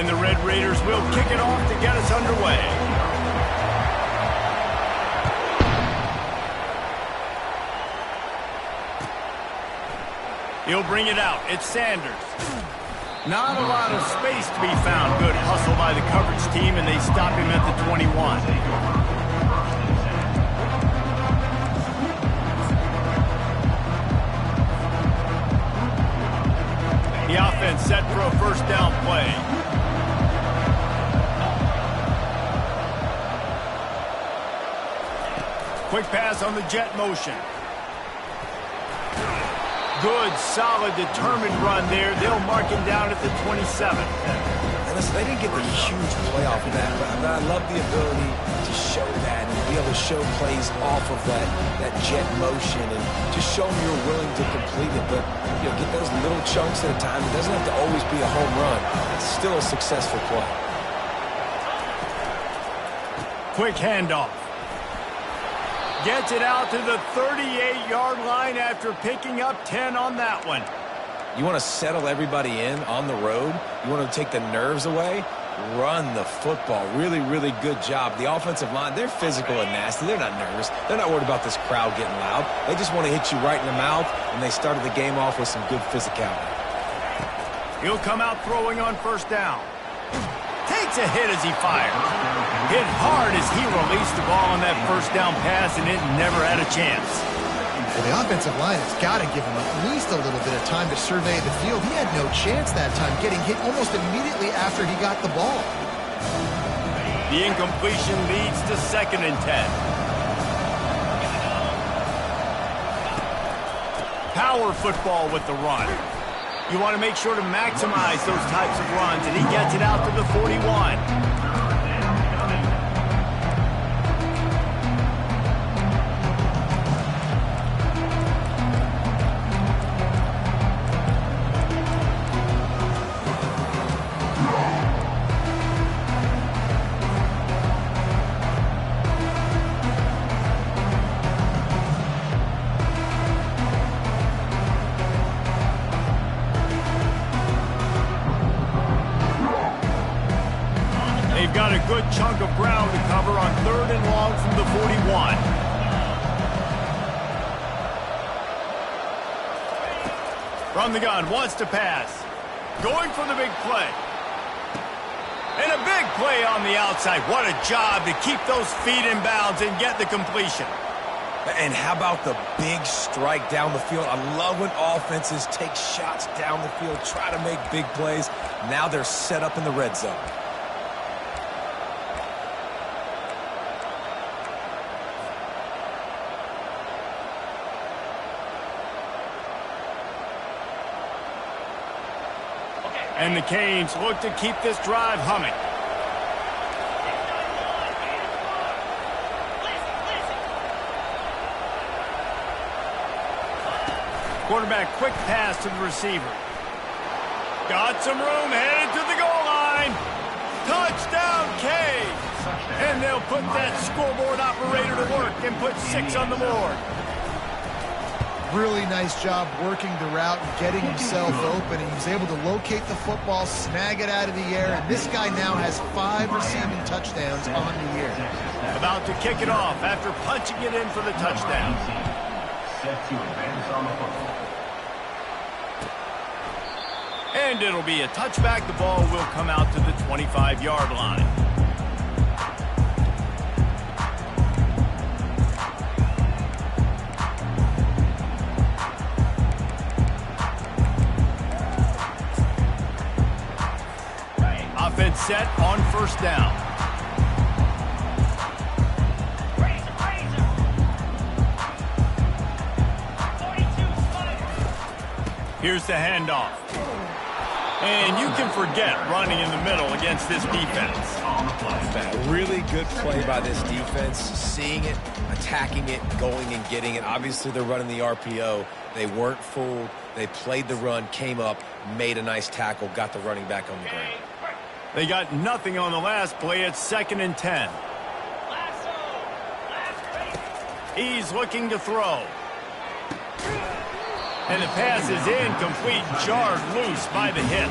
And the Red Raiders will kick it off to get us underway. He'll bring it out. It's Sanders. Not a lot of space to be found. Good hustle by the coverage team, and they stop him at the 21. The offense set for a first down play. Quick pass on the jet motion. Good, solid, determined run there. They'll mark him down at the 27. And listen, they didn't get the huge play off of that, but I love the ability to show that and be able to show plays off of that jet motion and just show them you're willing to complete it. But get those little chunks at a time. It doesn't have to always be a home run. It's still a successful play. Quick handoff. Gets it out to the 38-yard line after picking up 10 on that one. You want to settle everybody in on the road? You want to take the nerves away? Run the football. Really, really good job. The offensive line, they're physical and nasty. They're not nervous. They're not worried about this crowd getting loud. They just want to hit you right in the mouth, and they started the game off with some good physicality. He'll come out throwing on first down. Takes a hit as he fires. Hit hard as he released the ball on that first down pass, and it never had a chance. Well, the offensive line has got to give him at least a little bit of time to survey the field. He had no chance that time, getting hit almost immediately after he got the ball. The incompletion leads to 2nd and 10. Power football with the run. You want to make sure to maximize those types of runs, and he gets it out to the 41. Got a good chunk of ground to cover on 3rd and long from the 41. From the gun, wants to pass. Going for the big play. And a big play on the outside. What a job to keep those feet in bounds and get the completion. And how about the big strike down the field? I love when offenses take shots down the field, try to make big plays. Now they're set up in the red zone. And the Canes look to keep this drive humming. Quarterback, quick pass to the receiver. Got some room, headed to the goal line. Touchdown, Canes! And they'll put that scoreboard operator to work and put 6 on the board. Really nice job working the route and getting himself open. He was able to locate the football, snag it out of the air, and this guy now has 5 receiving touchdowns on the year. About to kick it off after punching it in for the touchdown. And it'll be a touchback. The ball will come out to the 25-yard line. Offense set on first down. Here's the handoff. And you can forget running in the middle against this defense. A really good play by this defense, seeing it, attacking it, going and getting it. Obviously, they're running the RPO. They weren't fooled. They played the run, came up, made a nice tackle, got the running back on the ground. They got nothing on the last play. It's 2nd and 10. He's looking to throw. And the pass is incomplete, jarred loose by the hit.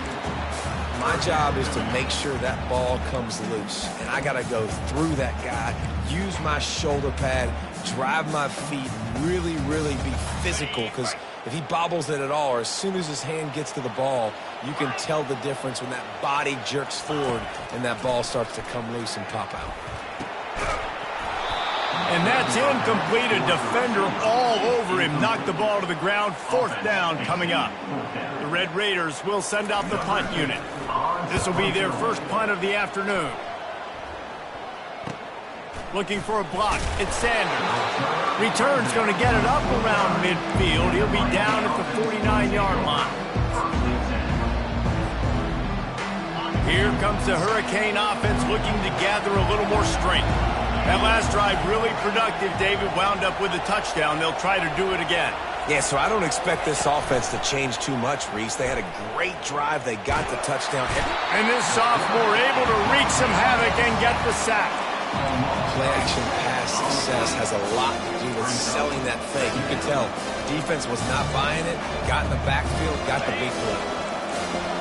My job is to make sure that ball comes loose. And I got to go through that guy, use my shoulder pad, drive my feet, really, really be physical. Because if he bobbles it at all, or as soon as his hand gets to the ball, you can tell the difference when that body jerks forward and that ball starts to come loose and pop out. And that's incomplete. A defender all over him. Knocked the ball to the ground. 4th down coming up. The Red Raiders will send out the punt unit. This will be their first punt of the afternoon. Looking for a block. It's Sanders. Return's going to get it up around midfield. He'll be down at the 49-yard line. Here comes the Hurricane offense looking to gather a little more strength. That last drive really productive. David wound up with a touchdown. They'll try to do it again. Yeah, so I don't expect this offense to change too much, Reese. They had a great drive. They got the touchdown. And this sophomore able to wreak some havoc and get the sack. Play-action pass success has a lot to do with selling that fake. You can tell defense was not buying it, got in the backfield, got the big play.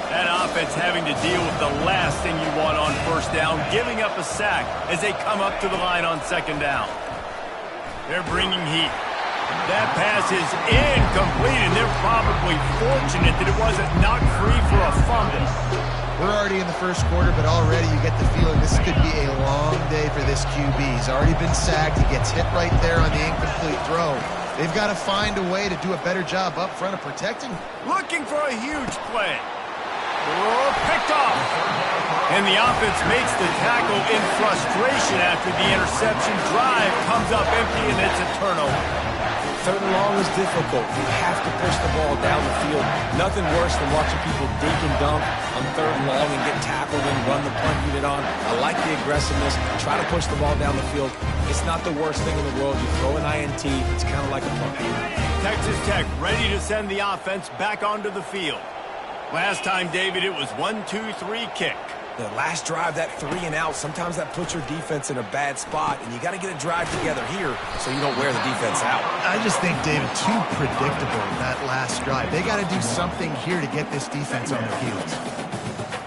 That offense having to deal with the last thing you want on 1st down, giving up a sack as they come up to the line on 2nd down. They're bringing heat. That pass is incomplete, and they're probably fortunate that it wasn't knocked free for a fumble. We're already in the 1st quarter, but already you get the feeling this could be a long day for this QB. He's already been sacked. He gets hit right there on the incomplete throw. They've got to find a way to do a better job up front of protecting. Looking for a huge play. Oh, picked off. And the offense makes the tackle in frustration after the interception. Drive comes up empty, and it's a turnover. 3rd and long is difficult. You have to push the ball down the field. Nothing worse than watching people dink and dunk on 3rd and long and get tackled and run the punt unit on. I like the aggressiveness. Try to push the ball down the field. It's not the worst thing in the world. You throw an INT. It's kind of like a punt. Texas Tech ready to send the offense back onto the field. Last time, David, it was 1-2-3 kick. The last drive, that 3 and out, sometimes that puts your defense in a bad spot, and you got to get a drive together here so you don't wear the defense out. I just think, David, too predictable that last drive. They got to do something here to get this defense on their heels.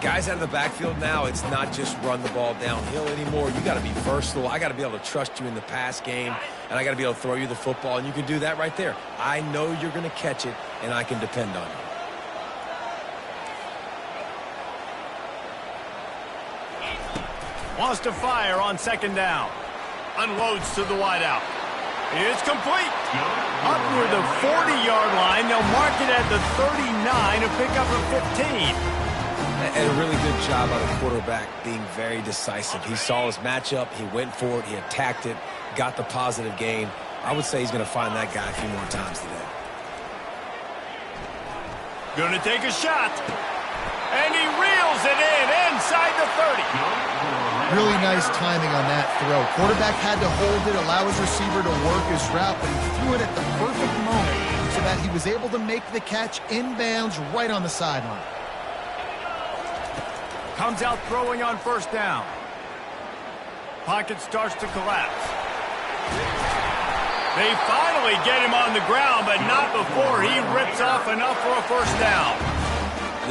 Guys out of the backfield now, it's not just run the ball downhill anymore. You got to be versatile. I got to be able to trust you in the pass game, and I got to be able to throw you the football, and you can do that right there. I know you're going to catch it, and I can depend on you. Wants to fire on 2nd down. Unloads to the wideout. It's complete. Up near the 40-yard line. They'll mark it at the 39 and pick up a 15. And a really good job by the quarterback being very decisive. He saw his matchup. He went for it. He attacked it. Got the positive gain. I would say he's going to find that guy a few more times today. Going to take a shot. And he reels it in inside the 30. Really nice timing on that throw. Quarterback had to hold it, allow his receiver to work his route, but he threw it at the perfect moment so that he was able to make the catch inbounds right on the sideline. Comes out throwing on 1st down. Pocket starts to collapse. They finally get him on the ground, but not before he rips off enough for a 1st down.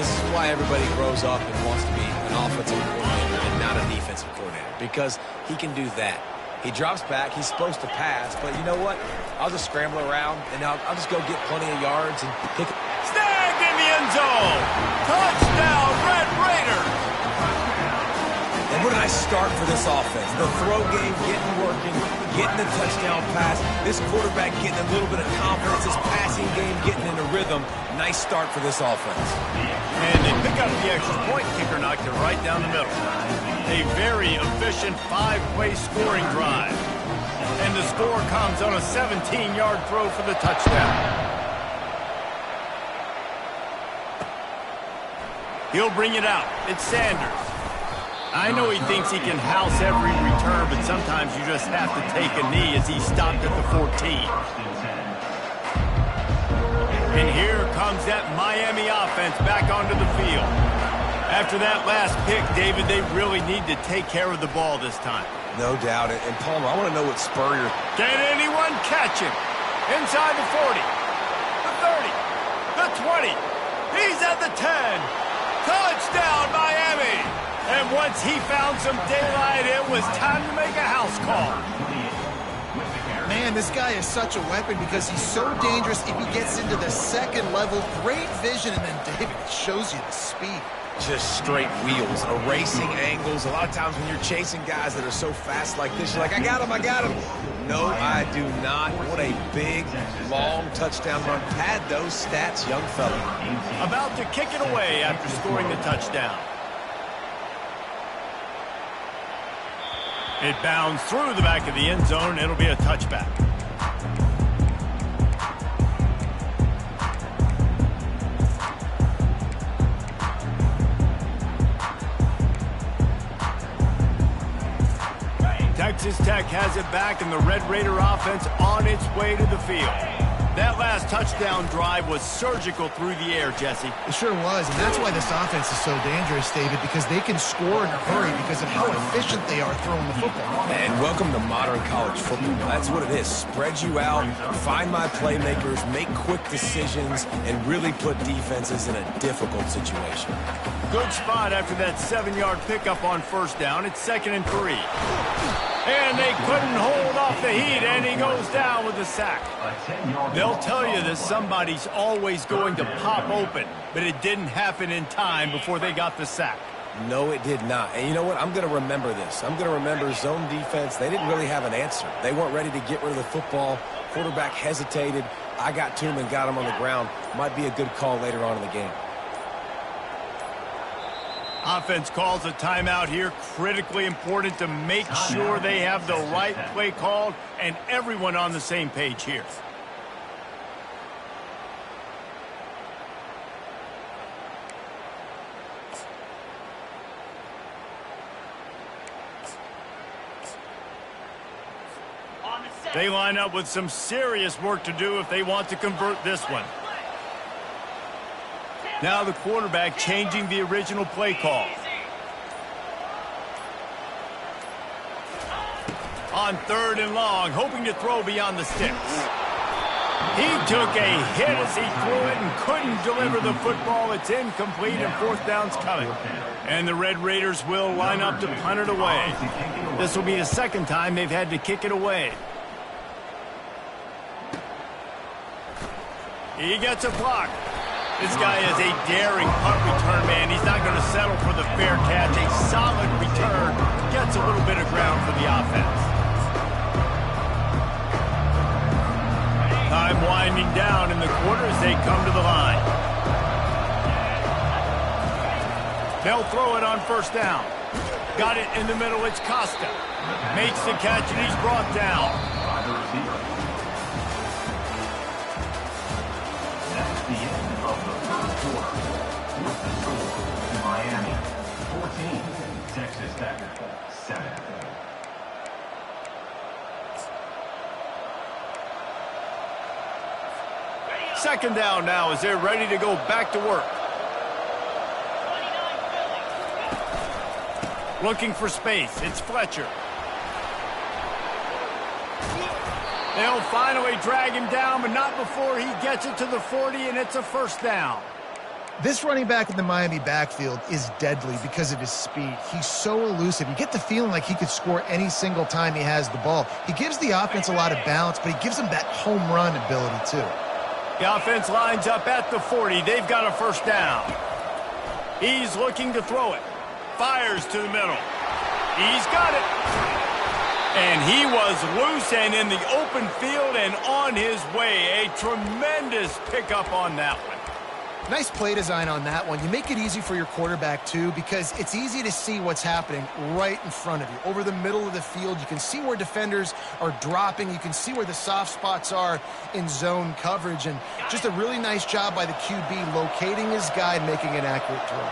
This is why everybody grows up and wants to be an offensive coordinator and not a defensive coordinator, because he can do that. He drops back. He's supposed to pass, but you know what? I'll just scramble around, and I'll just go get plenty of yards and pick. Snagged in the end zone. Touchdown, Red Raiders. And what a nice start for this offense. The throw game getting working, getting the touchdown pass. This quarterback getting a little bit of confidence. This passing game getting in a rhythm. Nice start for this offense. And they pick up the extra point. Kicker knocked it right down the middle. A very efficient 5-play scoring drive. And the score comes on a 17-yard throw for the touchdown. He'll bring it out. It's Sanders. I know he thinks he can house every return, but sometimes you just have to take a knee as he stopped at the 14. And here comes that Miami offense back onto the field. After that last pick, David, they really need to take care of the ball this time. No doubt. And Palmer, I want to know what Spurrier. Can anyone catch him? Inside the 40, the 30, the 20. He's at the 10. Touchdown, Miami. once he found some daylight, it was time to make a house call. Man, this guy is such a weapon because he's so dangerous if he gets into the second level. Great vision, and then David shows you the speed. Just straight wheels, erasing angles. A lot of times when you're chasing guys that are so fast like this, you're like, I got him, I got him. No, I do not. What a big, long touchdown run. Pad those stats, young fella. About to kick it away after scoring the touchdown. It bounds through the back of the end zone. It'll be a touchback. Texas Tech has it back, and the Red Raider offense on its way to the field. That last touchdown drive was surgical through the air, Jesse. It sure was, and that's why this offense is so dangerous, David, because they can score in a hurry because of how efficient they are throwing the football. And welcome to modern college football. That's what it is. Spread you out, find my playmakers, make quick decisions, and really put defenses in a difficult situation. Good spot after that 7-yard pickup on first down. It's 2nd and 3. And they couldn't hold off the heat, and he goes down with a sack. They'll tell you that somebody's always going to pop open, but it didn't happen in time before they got the sack. No, it did not. And you know what? I'm going to remember this. I'm going to remember zone defense. They didn't really have an answer. They weren't ready to get rid of the football. Quarterback hesitated. I got to him and got him on the ground. Might be a good call later on in the game. Offense calls a timeout here. Critically important to make sure they have the right play called and everyone on the same page here. They line up with some serious work to do if they want to convert this one. Now the quarterback changing the original play call. On 3rd and long, hoping to throw beyond the sticks. He took a hit as he threw it and couldn't deliver the football. It's incomplete and 4th down's coming. And the Red Raiders will line up to punt it away. This will be the 2nd time they've had to kick it away. He gets a block. This guy is a daring punt return man. He's not going to settle for the fair catch. A solid return gets a little bit of ground for the offense. Time winding down in the quarter as they come to the line. They'll throw it on 1st down. Got it in the middle. It's Costa. Makes the catch and he's brought down. Miami, 14, Texas Tech, 7. Second down now as they're ready to go back to work. Looking for space. It's Fletcher. They'll finally drag him down, but not before he gets it to the 40, and it's a 1st down. This running back in the Miami backfield is deadly because of his speed. He's so elusive. You get the feeling like he could score any single time he has the ball. He gives the offense a lot of balance, but he gives them that home run ability too. The offense lines up at the 40. They've got a 1st down. He's looking to throw it. Fires to the middle. He's got it. And he was loose and in the open field and on his way. A tremendous pickup on that one. Nice play design on that one. You make it easy for your quarterback, too, because it's easy to see what's happening right in front of you. Over the middle of the field, you can see where defenders are dropping. You can see where the soft spots are in zone coverage. And just a really nice job by the QB locating his guy and making an accurate throw.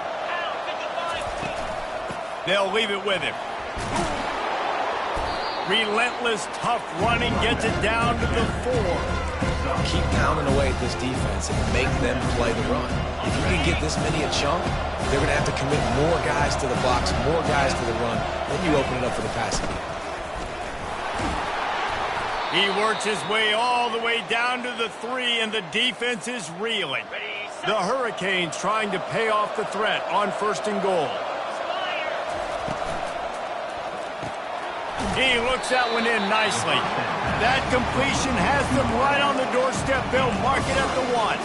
They'll leave it with him. Relentless, tough running gets it down to the 4. Keep pounding away at this defense and make them play the run. If you can get this many a chunk, they're going to have to commit more guys to the box, more guys to the run. Then you open it up for the passing game. He works his way all the way down to the 3, and the defense is reeling. The Hurricanes trying to pay off the threat on 1st and goal. He looks that one in nicely. That completion has them right on the doorstep. They'll mark it at the 1.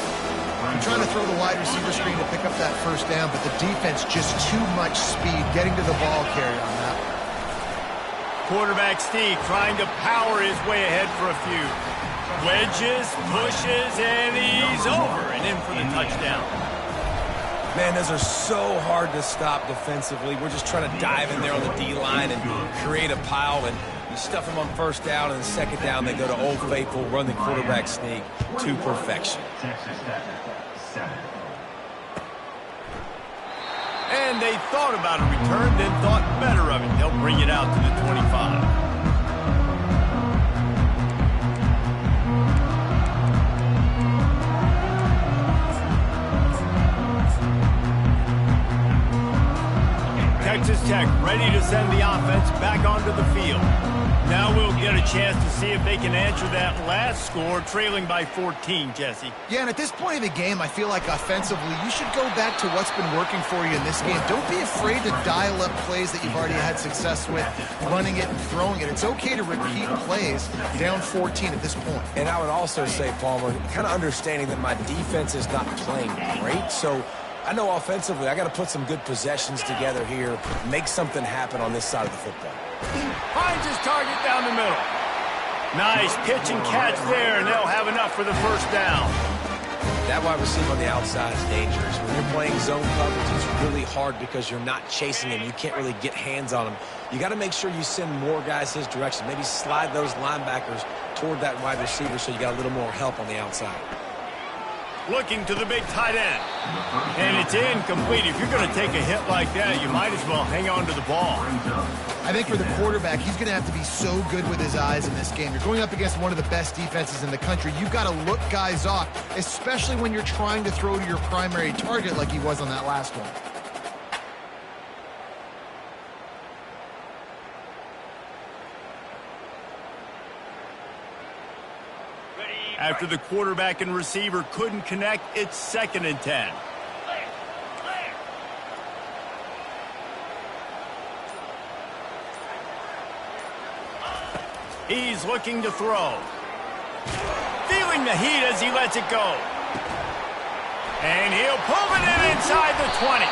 I'm trying to throw the wide receiver screen to pick up that first down, but the defense just too much speed getting to the ball carrier on that. Quarterback Steve trying to power his way ahead for a few. Wedges, pushes, and he's over and in for the touchdown. Man, those are so hard to stop defensively. We're just trying to dive in there on the D-line and create a pile, and you stuff them on first down, and second down they go to Old Faithful, run the quarterback sneak to perfection. Texas Tech, 7. And they thought about a return, then thought better of it. They'll bring it out to the 25. Texas Tech ready to send the offense back onto the field. Now we'll get a chance to see if they can answer that last score, trailing by 14, Jesse. Yeah, and at this point of the game, I feel like offensively, you should go back to what's been working for you in this game. Don't be afraid to dial up plays that you've already had success with, running it and throwing it. It's okay to repeat plays down 14 at this point. And I would also say, Palmer, kind of understanding that my defense is not playing great, so I know offensively I got to put some good possessions together here, make something happen on this side of the football. Finds his target down the middle. Nice pitch and catch there, and they'll have enough for the first down. That wide receiver on the outside is dangerous. When you're playing zone coverage, it's really hard because you're not chasing him. You can't really get hands on him. You got to make sure you send more guys his direction. Maybe slide those linebackers toward that wide receiver so you got a little more help on the outside. Looking to the big tight end. And it's incomplete. If you're going to take a hit like that, you might as well hang on to the ball. I think for the quarterback, he's going to have to be so good with his eyes in this game. You're going up against one of the best defenses in the country. You've got to look guys off, especially when you're trying to throw to your primary target like he was on that last one. After the quarterback and receiver couldn't connect, it's 2nd and 10. He's looking to throw. Feeling the heat as he lets it go. And he'll pull it in inside the 20.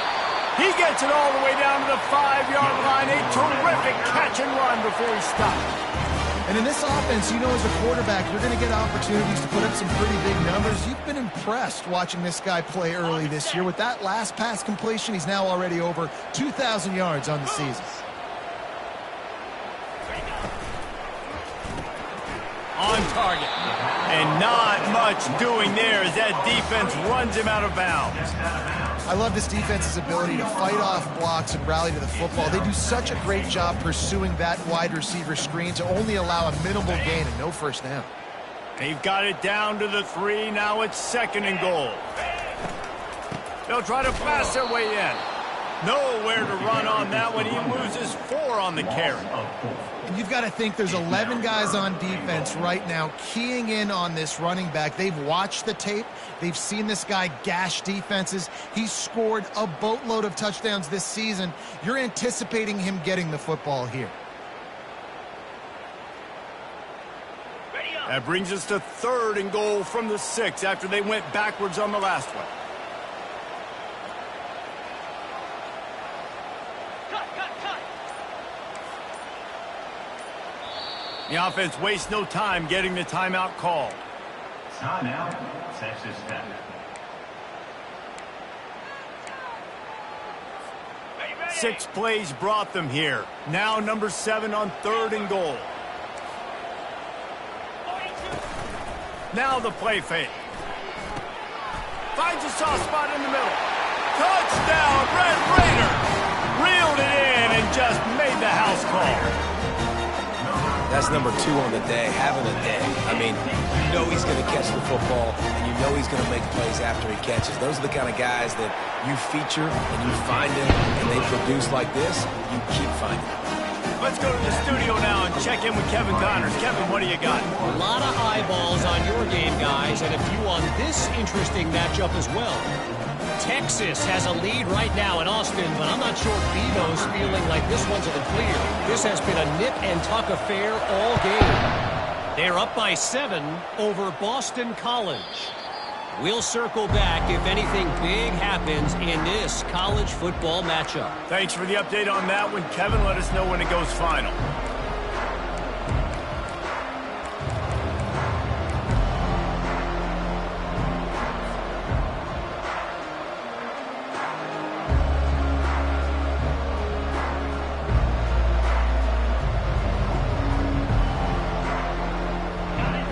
He gets it all the way down to the 5-yard line. A terrific catch and run before he stopped. And in this offense, you know, as a quarterback, you're going to get opportunities to put up some pretty big numbers. You've been impressed watching this guy play early this year. With that last pass completion, he's now already over 2,000 yards on the season. On target. And not much doing there as that defense runs him out of bounds. I love this defense's ability to fight off blocks and rally to the football. They do such a great job pursuing that wide receiver screen to only allow a minimal gain and no first down. They've got it down to the 3. Now it's 2nd and goal. They'll try to pass their way in. Nowhere to run on that one. He loses 4 on the carry. And you've got to think there's 11 guys on defense right now keying in on this running back. They've watched the tape. They've seen this guy gash defenses. He's scored a boatload of touchdowns this season. You're anticipating him getting the football here. That brings us to 3rd and goal from the 6 after they went backwards on the last one. The offense wastes no time getting the timeout called. Timeout, Texas Tech. Six plays brought them here. Now number 7 on 3rd and goal. Now the play fake. Finds a soft spot in the middle. Touchdown, Red Raider! Reeled it in and just made the house call. That's number 2 on the day, having a day. I mean, you know he's going to catch the football, and you know he's going to make plays after he catches. Those are the kind of guys that you feature and you find them, and they produce like this, you keep finding them. Let's go to the studio now and check in with Kevin Connors. Kevin, what do you got? A lot of eyeballs on your game, guys, and a few on this interesting matchup as well. Texas has a lead right now in Austin, but I'm not sure Bevo's feeling like this one's in the clear. This has been a nip-and-tuck affair all game. They're up by 7 over Boston College. We'll circle back if anything big happens in this college football matchup. Thanks for the update on that one, Kevin. Let us know when it goes final.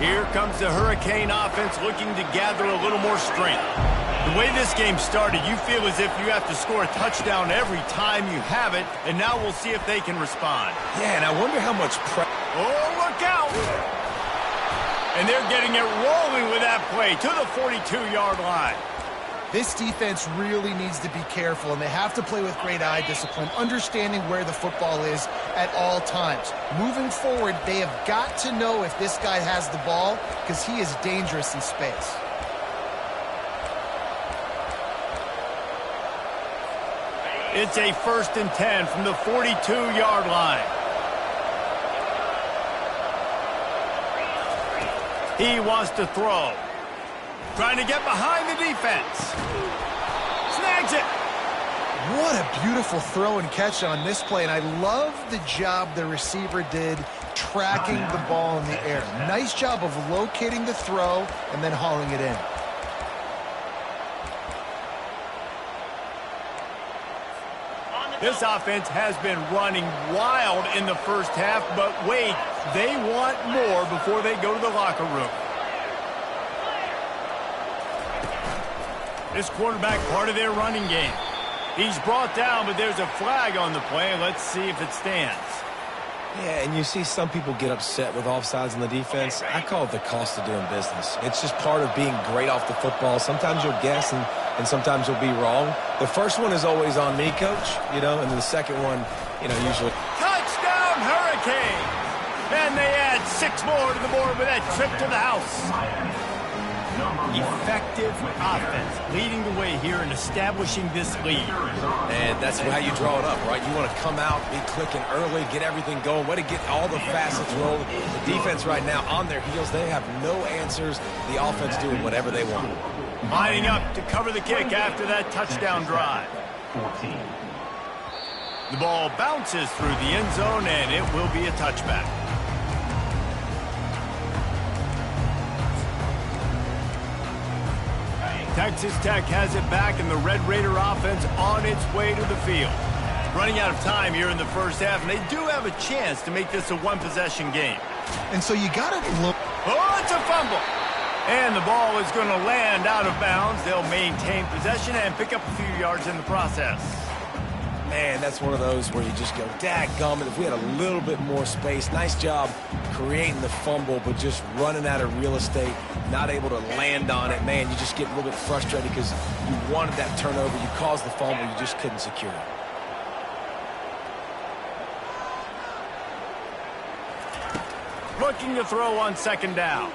Here comes the Hurricane offense looking to gather a little more strength. The way this game started, you feel as if you have to score a touchdown every time you have it, and now we'll see if they can respond. Yeah, and I wonder how much pressure. Oh, look out! And they're getting it rolling with that play to the 42-yard line. This defense really needs to be careful, and they have to play with great eye discipline, understanding where the football is at all times. Moving forward, they have got to know if this guy has the ball, because he is dangerous in space. It's a 1st and 10 from the 42-yard line. He wants to throw. Trying to get behind the defense. Snags it. What a beautiful throw and catch on this play, and I love the job the receiver did tracking the ball in the air. Nice job of locating the throw and then hauling it in. This offense has been running wild in the first half, but wait, they want more before they go to the locker room. This quarterback, part of their running game. He's brought down, but there's a flag on the play. Let's see if it stands. Yeah, and you see some people get upset with offsides in the defense. I call it the cost of doing business. It's just part of being great off the football. Sometimes you'll guess and sometimes you'll be wrong. The first one is always on me, Coach, and then the second one, usually. Touchdown, Hurricane! And they add 6 more to the board with that trip to the house. Effective offense leading the way here and establishing this lead. And that's how you draw it up, right? You want to come out, be clicking early, get everything going, way to get all the facets rolling. The defense right now on their heels, they have no answers. The offense doing whatever they want. Lining up to cover the kick after that touchdown drive. 14. The ball bounces through the end zone, and it will be a touchback. Texas Tech has it back, and the Red Raider offense on its way to the field. Running out of time here in the first half, and they do have a chance to make this a one-possession game. And so you got to look. Oh, it's a fumble. And the ball is going to land out of bounds. They'll maintain possession and pick up a few yards in the process. Man, that's one of those where you just go, dadgummit, if we had a little bit more space. Nice job creating the fumble, but just running out of real estate, not able to land on it. Man, you just get a little bit frustrated because you wanted that turnover. You caused the fumble. You just couldn't secure it. Looking to throw on 2nd down.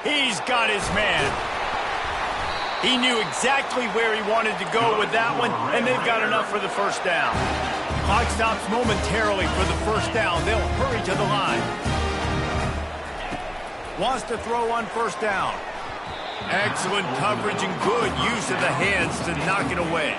He's got his man. He knew exactly where he wanted to go with that one, and they've got enough for the 1st down. Clock stops momentarily for the 1st down. They'll hurry to the line. Wants to throw on 1st down. Excellent coverage and good use of the hands to knock it away.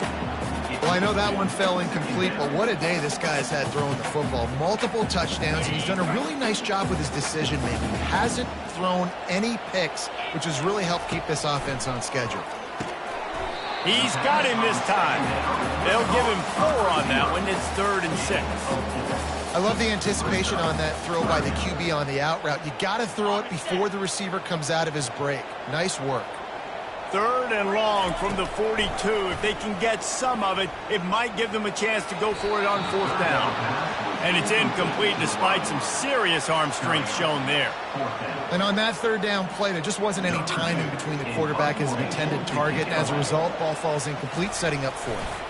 Well, I know that one fell incomplete, but what a day this guy's had throwing the football. Multiple touchdowns, and he's done a really nice job with his decision-making. He hasn't thrown any picks, which has really helped keep this offense on schedule. He's got him this time. They'll give him 4 on that one. It's 3rd and 6. I love the anticipation on that throw by the QB on the out route. You got to throw it before the receiver comes out of his break. Nice work. 3rd and long from the 42. If they can get some of it, it might give them a chance to go for it on 4th down. And it's incomplete despite some serious arm strength shown there. And on that 3rd down play, there just wasn't any timing between the quarterback and his intended target. As a result, ball falls incomplete, setting up 4th.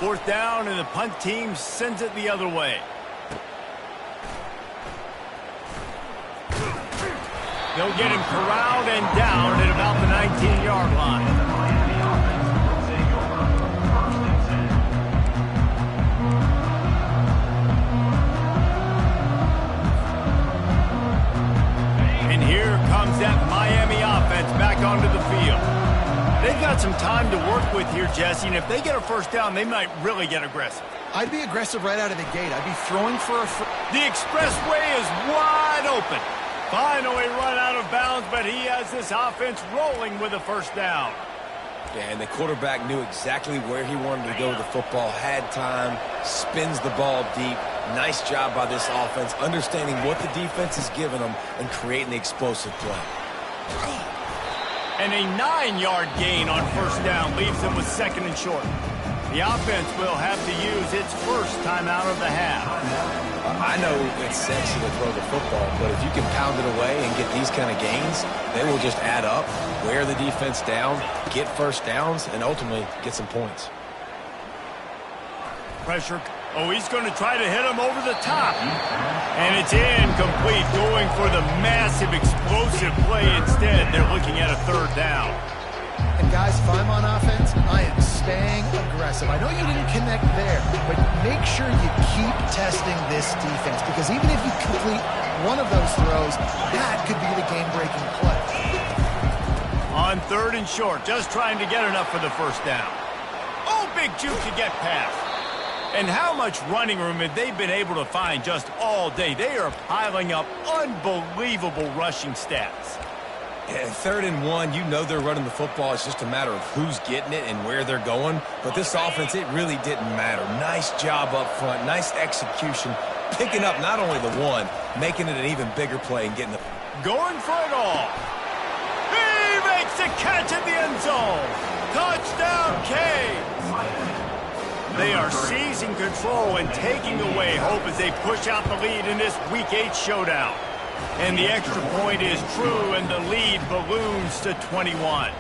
4th down, and the punt team sends it the other way. They'll get him corralled and down at about the 19-yard line. work with here, Jesse, and if they get a first down, they might really get aggressive. I'd be aggressive right out of the gate. I'd be throwing for a... The expressway is wide open. Finally run out of bounds, but he has this offense rolling with a first down. Yeah, and the quarterback knew exactly where he wanted to go with the football, had time, spins the ball deep. Nice job by this offense, understanding what the defense is giving them and creating the explosive play. And a 9-yard gain on first down leaves them with second and short. The offense will have to use its first timeout of the half. I know it's sexy to throw the football, but if you can pound it away and get these kind of gains, they will just add up, wear the defense down, get first downs, and ultimately get some points. Pressure. Oh, he's going to try to hit him over the top. And it's incomplete, going for the massive explosive play instead. They're looking at a third down. And guys, if I'm on offense, I am staying aggressive. I know you didn't connect there, but make sure you keep testing this defense, because even if you complete one of those throws, that could be the game-breaking play. On third and short, just trying to get enough for the first down. Oh, big juke to get past. And how much running room have they been able to find just all day? They are piling up unbelievable rushing stats. Yeah, third and one, you know they're running the football. It's just a matter of who's getting it and where they're going. But this offense, it really didn't matter. Nice job up front, nice execution, picking up not only the one, making it an even bigger play and getting the... Going for it all. He makes the catch in the end zone. Touchdown, Canes. They are seizing control and taking away hope as they push out the lead in this Week 8 showdown. And the extra point is true, and the lead balloons to 21.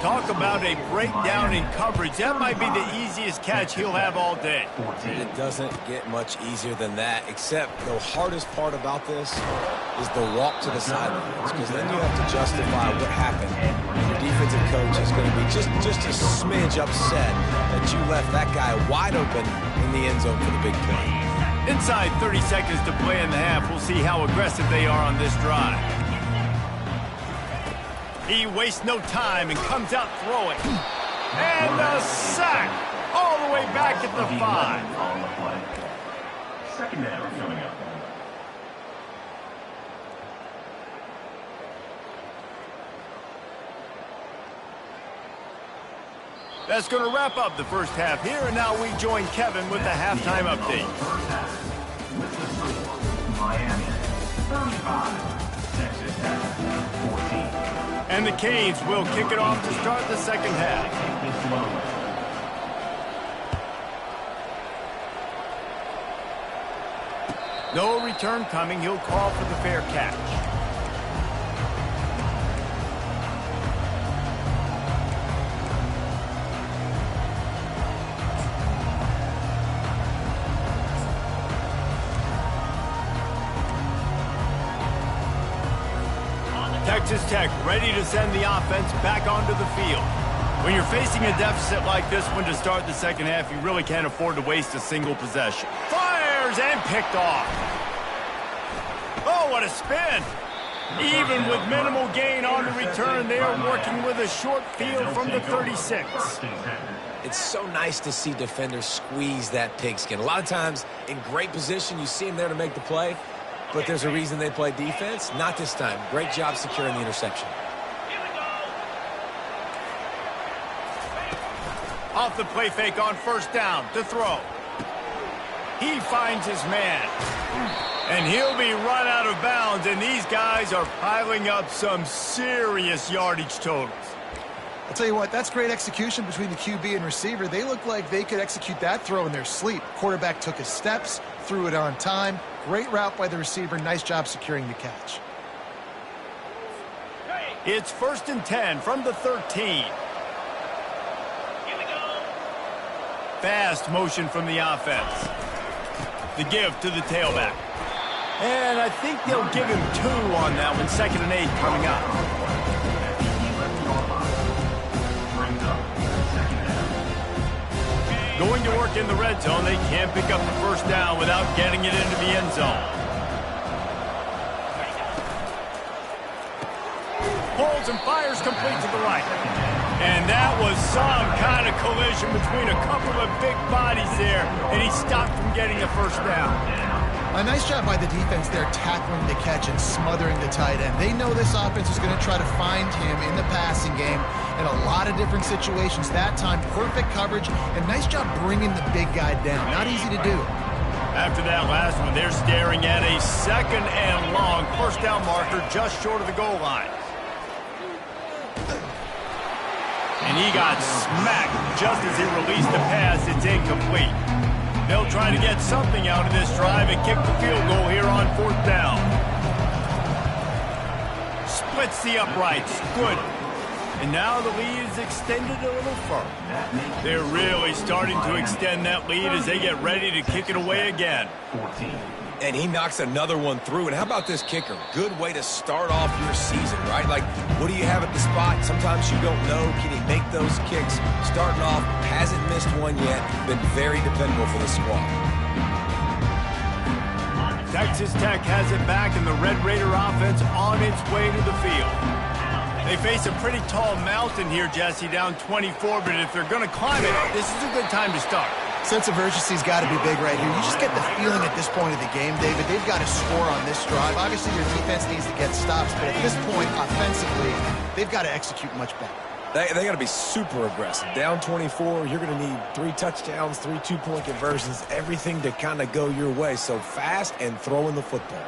Talk about a breakdown in coverage. That might be the easiest catch he'll have all day. It doesn't get much easier than that, except the hardest part about this is the walk to the sidelines, because then you have to justify what happened. And your defensive coach is going to be just a smidge upset that you left that guy wide open in the end zone for the big play. Inside 30 seconds to play in the half. We'll see how aggressive they are on this drive. He wastes no time and comes out throwing. And a sack all the way back at the 5. Second down coming up. That's going to wrap up the first half here, and now we join Kevin with the halftime update. With the score, Miami 35, Texas Tech 14. And the Canes will kick it off to start the second half. No return coming. He'll call for the fair catch. Texas Tech ready to send the offense back onto the field. When you're facing a deficit like this one to start the second half, you really can't afford to waste a single possession. Fires and picked off. Oh, what a spin. Even with minimal gain on the return, they are working with a short field from the 36. It's so nice to see defenders squeeze that pigskin. A lot of times in great position, you see them there to make the play. But there's a reason they play defense. Not this time. Great job securing the interception. Off the play fake on first down to throw. He finds his man. And he'll be run out of bounds, and these guys are piling up some serious yardage totals. I'll tell you what, that's great execution between the QB and receiver. They look like they could execute that throw in their sleep. Quarterback took his steps, threw it on time. Great route by the receiver. Nice job securing the catch. It's 1st and 10 from the 13. Fast motion from the offense. The give to the tailback. And I think they'll give him 2 on that one. 2nd and 8 coming up. Going to work in the red zone. They can't pick up the first down without getting it into the end zone. Pulls and fires complete to the right. And that was some kind of collision between a couple of big bodies there, and he stopped from getting the first down. A nice job by the defense there tackling the catch and smothering the tight end. They know this offense is going to try to find him in the passing game in a lot of different situations. That time, perfect coverage, and nice job bringing the big guy down. Not easy to do. After that last one, they're staring at a 2nd and long first down marker just short of the goal line. And he got smacked just as he released the pass. It's incomplete. They'll try to get something out of this drive and kick the field goal here on 4th down. Splits the uprights. Good. And now the lead is extended a little further. They're really starting to extend that lead as they get ready to kick it away again. 14. And he knocks another one through. And how about this kicker? Good way to start off your season, right? Like, what do you have at the spot? Sometimes you don't know. Can he make those kicks? Starting off, hasn't missed one yet. Been very dependable for the squad. Texas Tech has it back, and the Red Raider offense on its way to the field. They face a pretty tall mountain here, Jesse, down 24, but if they're going to climb it, this is a good time to start. Sense of urgency's got to be big right here. You just get the feeling at this point of the game, David, they've got to score on this drive. Obviously, your defense needs to get stops, but at this point, offensively, they've got to execute much better. They got to be super aggressive. Down 24, you're going to need 3 touchdowns, 3 two-point conversions, everything to kind of go your way. So fast and throwing the football.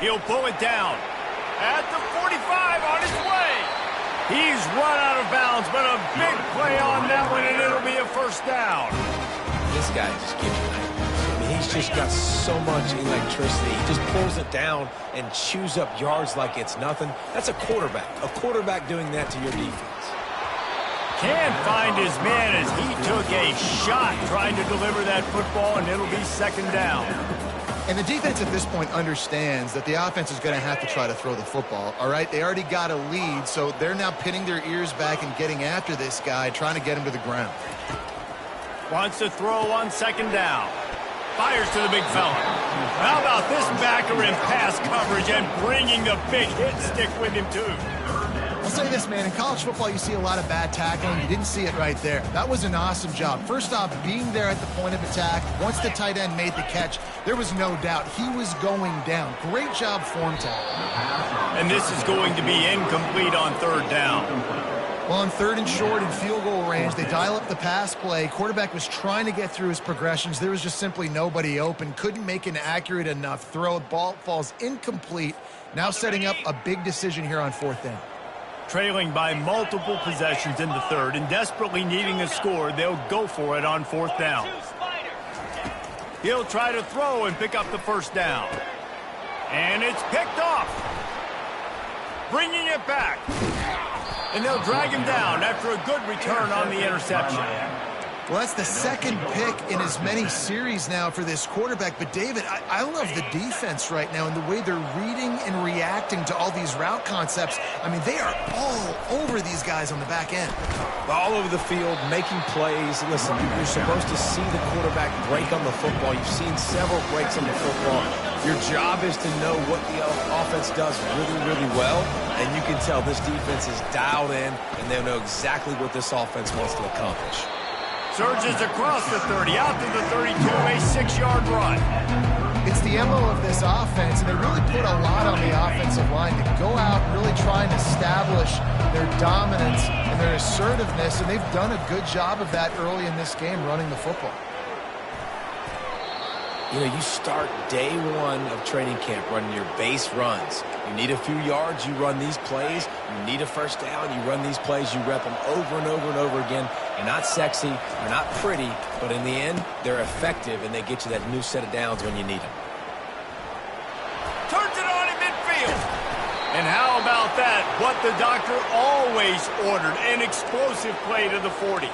He'll pull it down at the 45 on his way. He's run out of bounds, but a big play on that one, and it'll be a first down. This guy just gives you nightmares. I mean, he's just got so much electricity. He just pulls it down and chews up yards like it's nothing. That's a quarterback. A quarterback doing that to your defense. Can't find his man as he took a shot trying to deliver that football, and it'll be 2nd down. And the defense at this point understands that the offense is going to have to try to throw the football, all right? They already got a lead, so they're now pinning their ears back and getting after this guy, trying to get him to the ground. Wants to throw on 2nd down. Fires to the big fella. How about this backer in pass coverage and bringing the big hit stick with him, too? I'll say this, man. In college football, you see a lot of bad tackling. You didn't see it right there. That was an awesome job. First off, being there at the point of attack. Once the tight end made the catch, there was no doubt he was going down. Great job form tackle. And this is going to be incomplete on 3rd down. Well, on 3rd and short in field goal range, they dial up the pass play. Quarterback was trying to get through his progressions. There was just simply nobody open. Couldn't make an accurate enough throw. Ball falls incomplete. Now setting up a big decision here on 4th down. Trailing by multiple possessions in the 3rd and desperately needing a score, they'll go for it on 4th down. He'll try to throw and pick up the first down. And it's picked off. Bringing it back. And they'll drag him down after a good return on the interception. Well, that's the 2nd pick in as many series now for this quarterback. But, David, I love the defense right now and the way they're reading and reacting to all these route concepts. I mean, they are all over these guys on the back end. All over the field, making plays. Listen, you're supposed to see the quarterback break on the football. You've seen several breaks on the football. Your job is to know what the offense does really, really well. And you can tell this defense is dialed in, and they know exactly what this offense wants to accomplish. Surges across the 30, out to the 32, a 6-yard run. It's the MO of this offense, and they really put a lot on the offensive line to go out and really try and establish their dominance and their assertiveness, and they've done a good job of that early in this game running the football. You know, you start day 1 of training camp running your base runs. You need a few yards, you run these plays. You need a first down, you run these plays. You rep them over and over and over again. They're not sexy, they're not pretty, but in the end, they're effective, and they get you that new set of downs when you need them. Turns it on in midfield. And how about that? What the doctor always ordered, an explosive play to the 40.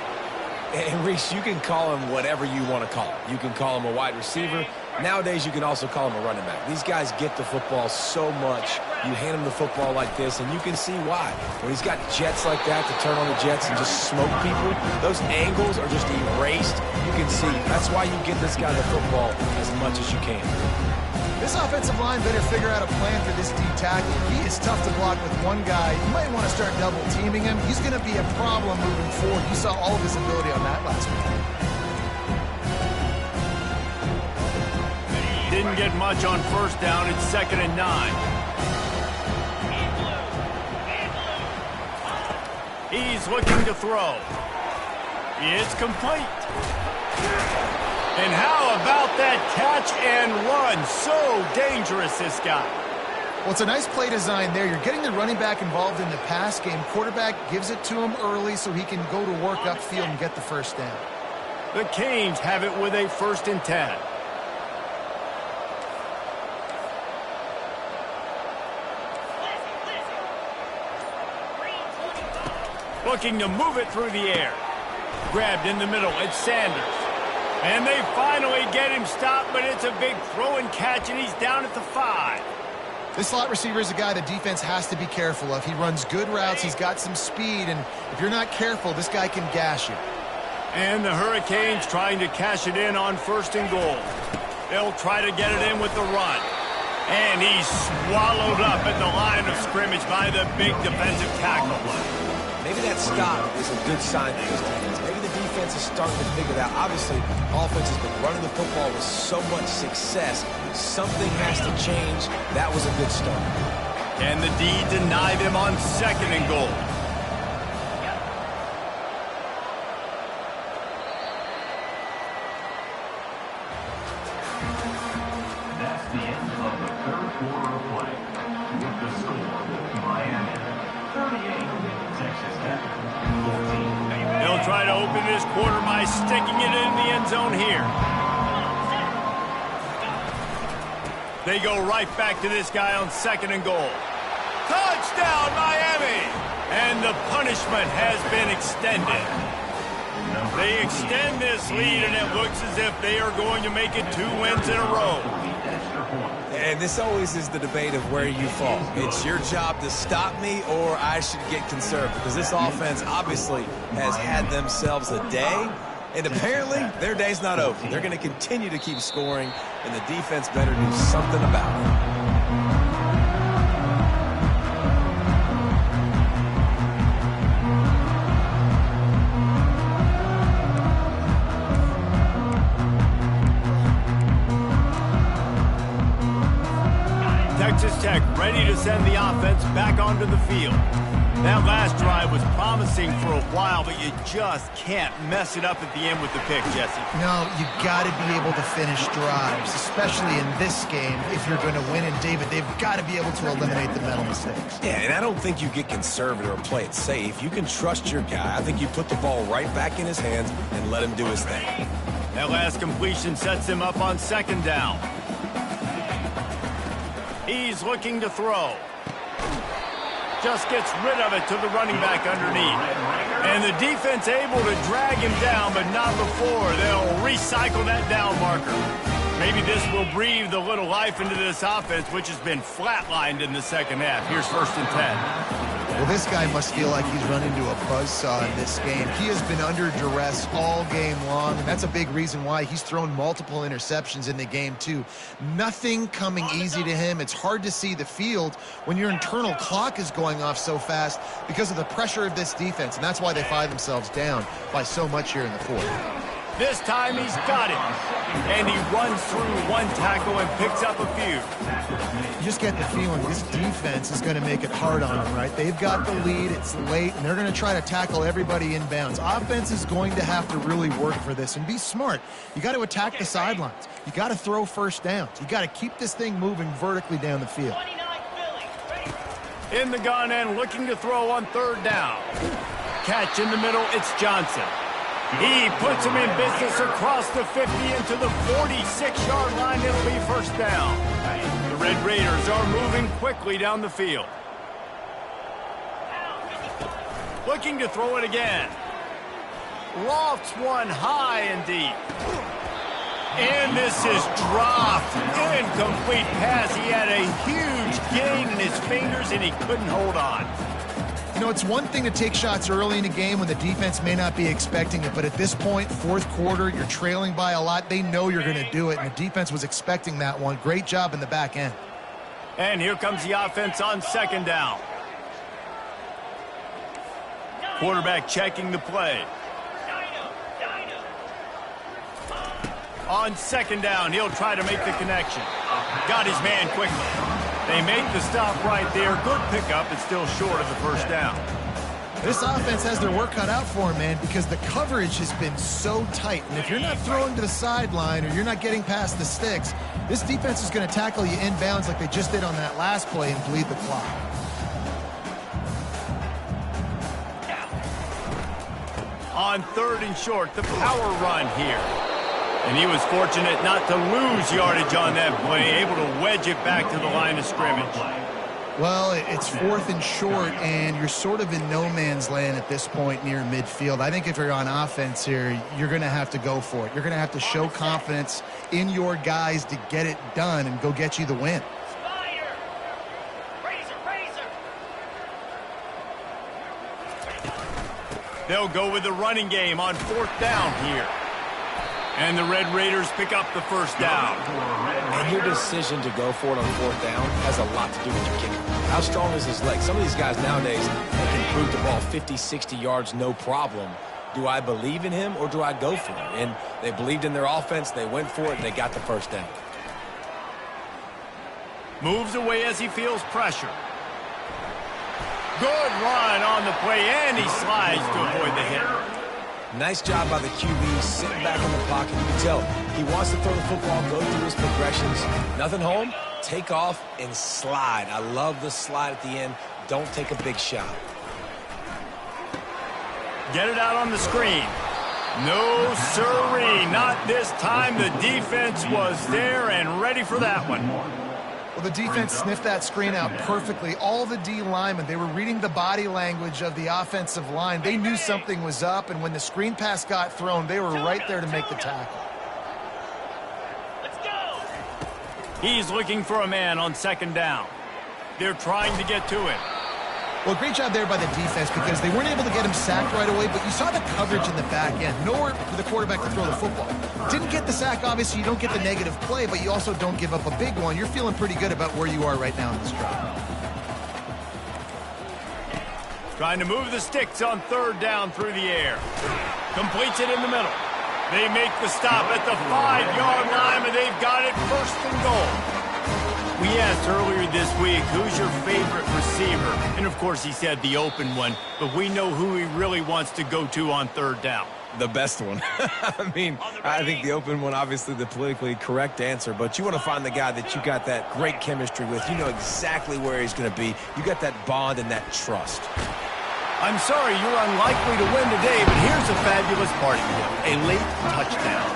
And Reese, you can call him whatever you want to call him. You can call him a wide receiver. Nowadays, you can also call him a running back. These guys get the football so much. You hand him the football like this, and you can see why. When he's got jets like that to turn on the jets and just smoke people, those angles are just erased. You can see. That's why you get this guy the football as much as you can. This offensive line better figure out a plan for this D tackle. He is tough to block with one guy. You might want to start double teaming him. He's going to be a problem moving forward. You saw all of his ability on that last week. Didn't get much on first down. It's 2nd and 9. He's looking to throw. It's complete. And how about that catch and run? So dangerous, this guy. Well, it's a nice play design there. You're getting the running back involved in the pass game. Quarterback gives it to him early so he can go to work upfield and get the first down. The Canes have it with a 1st and 10. Looking to move it through the air. Grabbed in the middle. It's Sanders. And they finally get him stopped, but it's a big throw and catch, and he's down at the 5. This slot receiver is a guy the defense has to be careful of. He runs good routes. He's got some speed, and if you're not careful, this guy can gash you. And the Hurricanes trying to cash it in on 1st and goal. They'll try to get it in with the run. And he's swallowed up at the line of scrimmage by the big defensive tackle. Maybe that stop is a good sign for this defense. Maybe the defense is starting to figure it out. Obviously, offense has been running the football with so much success. Something has to change. That was a good start. And the D deny them on 2nd and goal. That's the end of the 3rd quarter of play. With the score, Miami 38, Texas Tech 14. They'll try to open this quarter by sticking it in the end zone here. They go right back to this guy on 2nd and goal. Touchdown, Miami! And the punishment has been extended. They extend this lead, and it looks as if they are going to make it 2 wins in a row. And this always is the debate of where you fall. It's your job to stop me, or I should get conservative, because this offense obviously has had themselves a day, and apparently their day's not over. They're going to continue to keep scoring, and the defense better do something about it. Texas Tech ready to send the offense back onto the field. That last drive was promising for a while, but you just can't mess it up at the end with the pick, Jesse. No, you got to be able to finish drives, especially in this game. If you're going to win, and David, they've got to be able to eliminate the mental mistakes. Yeah, and I don't think you get conservative or play it safe. You can trust your guy. I think you put the ball right back in his hands and let him do his thing. That last completion sets him up on 2nd down. He's looking to throw. Just gets rid of it to the running back underneath. And the defense able to drag him down, but not before. They'll recycle that down marker. Maybe this will breathe a little life into this offense, which has been flatlined in the 2nd half. Here's 1st and 10. Well, this guy must feel like he's run into a buzzsaw in this game. He has been under duress all game long, and that's a big reason why he's thrown multiple interceptions in the game, too. Nothing coming easy to him. It's hard to see the field when your internal clock is going off so fast because of the pressure of this defense, and that's why they find themselves down by so much here in the 4th. This time he's got it. And he runs through one tackle and picks up a few. You just get the feeling this defense is going to make it hard on them, right? They've got the lead, it's late, and they're going to try to tackle everybody inbounds. Offense is going to have to really work for this and be smart. You got to attack the sidelines. You got to throw first downs. You got to keep this thing moving vertically down the field. In the gun and looking to throw on 3rd down. Catch in the middle, it's Johnson. He puts him in business across the 50 into the 46-yard line. It'll be 1st down. The Red Raiders are moving quickly down the field. Looking to throw it again. Lofts one high and deep. And this is dropped. Incomplete pass. He had a huge gain in his fingers, and he couldn't hold on. You know, it's one thing to take shots early in a game when the defense may not be expecting it, but at this point, fourth quarter, you're trailing by a lot. They know you're going to do it, and the defense was expecting that one. Great job in the back end. And here comes the offense on second down. Quarterback checking the play. On second down, he'll try to make the connection. Got his man quickly. They make the stop right there. Good pickup. It's still short of the first down. This offense has their work cut out for them, man, because the coverage has been so tight. And if you're not throwing to the sideline or you're not getting past the sticks, this defense is going to tackle you inbounds like they just did on that last play and bleed the clock. On third and short, the power run here. And he was fortunate not to lose yardage on that play, able to wedge it back to the line of scrimmage. Well, it's fourth and short, and you're sort of in no man's land at this point near midfield. I think if you're on offense here, you're going to have to go for it. You're going to have to show confidence in your guys to get it done and go get you the win. They'll go with the running game on fourth down here. And the Red Raiders pick up the first down. And your decision to go for it on fourth down has a lot to do with your kicker. How strong is his leg? Some of these guys nowadays, they can prove the ball 50, 60 yards, no problem. Do I believe in him or do I go for it? And they believed in their offense, they went for it, and they got the first down. Moves away as he feels pressure. Good run on the play, and he slides to avoid the hit. Nice job by the QB, sitting back in the pocket. You can tell he wants to throw the football, go through his progressions. Nothing home, take off and slide. I love the slide at the end. Don't take a big shot. Get it out on the screen. No siree, not this time. The defense was there and ready for that one. Well, the defense sniffed that screen out perfectly. All the D linemen, they were reading the body language of the offensive line. They knew something was up, and when the screen pass got thrown, they were right there to make the tackle. Let's go. He's looking for a man on second down. They're trying to get to it. Well, great job there by the defense because they weren't able to get him sacked right away, but you saw the coverage in the back end. Nowhere for the quarterback to throw the football. Didn't get the sack, obviously. You don't get the negative play, but you also don't give up a big one. You're feeling pretty good about where you are right now in this drive. Trying to move the sticks on third down through the air. Completes it in the middle. They make the stop at the 5-yard line, and they've got it first and goal. We asked earlier this week, who's your favorite receiver? And, of course, he said the open one, but we know who he really wants to go to on third down. The best one. I mean, I think the open one, obviously the politically correct answer, but you want to find the guy that you got that great chemistry with. You know exactly where he's going to be. You got that bond and that trust. I'm sorry you're unlikely to win today, but here's a fabulous party gift, a late touchdown.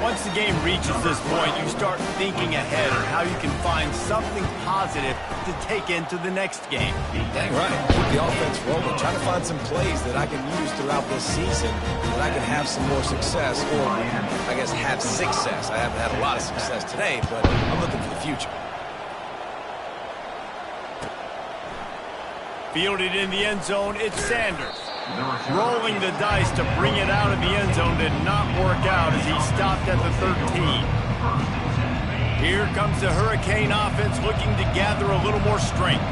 Once the game reaches this point, you start thinking ahead on how you can find something positive to take into the next game. Dang right. Keep the offense rolling. Try to find some plays that I can use throughout this season that I can have some more success, or I guess have success. I haven't had a lot of success today, but I'm looking for the future. Fielded in the end zone, it's Sanders. Rolling the dice to bring it out of the end zone did not work out as he stopped at the 13. Here comes the Hurricane offense looking to gather a little more strength.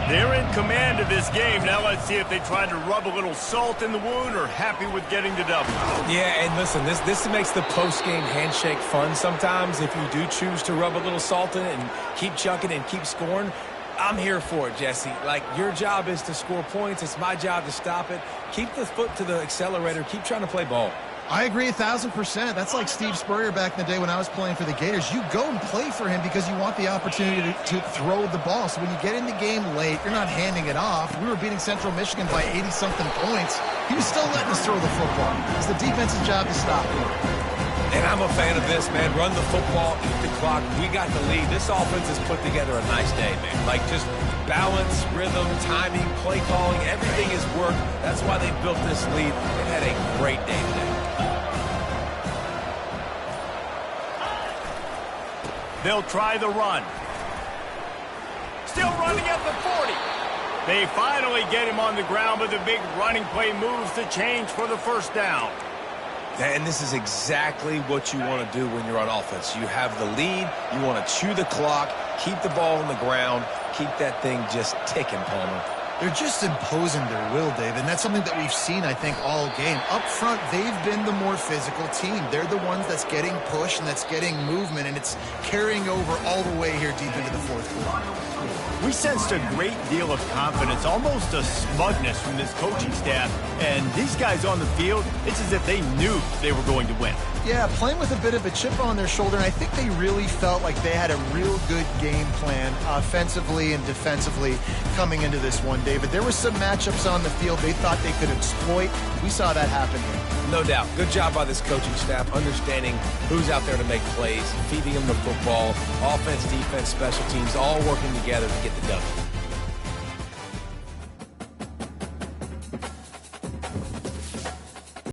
They're in command of this game. Now let's see if they try to rub a little salt in the wound or happy with getting the W. Yeah, and listen, this makes the post-game handshake fun sometimes. If you do choose to rub a little salt in it and keep chucking and keep scoring, I'm here for it, Jesse. Like, your job is to score points. It's my job to stop it. Keep the foot to the accelerator. Keep trying to play ball. I agree 1,000%. That's like Steve Spurrier back in the day when I was playing for the Gators. You go and play for him because you want the opportunity to throw the ball. So when you get in the game late, you're not handing it off. We were beating Central Michigan by 80-something points. He was still letting us throw the football. It's the defense's job to stop him. And I'm a fan of this, man. Run the football, eat the clock. We got the lead. This offense has put together a nice day, man. Like, just balance, rhythm, timing, play calling, everything has worked. That's why they built this lead. They had a great day today. They'll try the run. Still running at the 40. They finally get him on the ground, but the big running play moves the change for the first down. And this is exactly what you want to do when you're on offense. You have the lead. You want to chew the clock, keep the ball on the ground, keep that thing just ticking, Palmer. They're just imposing their will, David, and that's something that we've seen, I think, all game. Up front, they've been the more physical team. They're the ones that's getting pushed and that's getting movement, and it's carrying over all the way here deep into the fourth quarter. We sensed a great deal of confidence, almost a smugness from this coaching staff, and these guys on the field, it's as if they knew they were going to win. Yeah, playing with a bit of a chip on their shoulder, and I think they really felt like they had a real good game plan offensively and defensively coming into this one, David. There were some matchups on the field they thought they could exploit. We saw that happen here. No doubt. Good job by this coaching staff, understanding who's out there to make plays, feeding them the football, offense, defense, special teams, all working together to get the W.